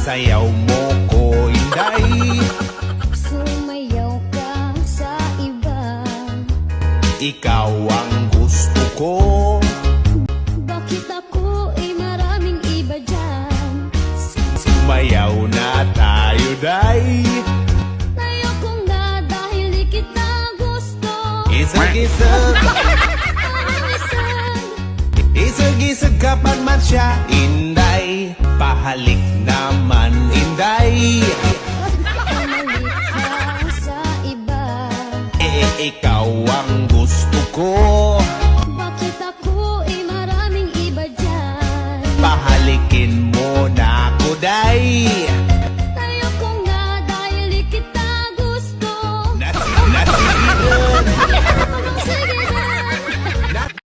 Isayaw mo ko, Inday. Sumayaw ka sa iba. Ikaw ang gusto ko. Bakit ako maraming iba dyan? Sumayaw na tayo, day. Ayokong na dahil di kita gusto. Isag-isag, isag-isag kapag man siya, Inday. Pahalik naman, Inday. Pumalik ka sa iba. Ikaw ang gusto ko.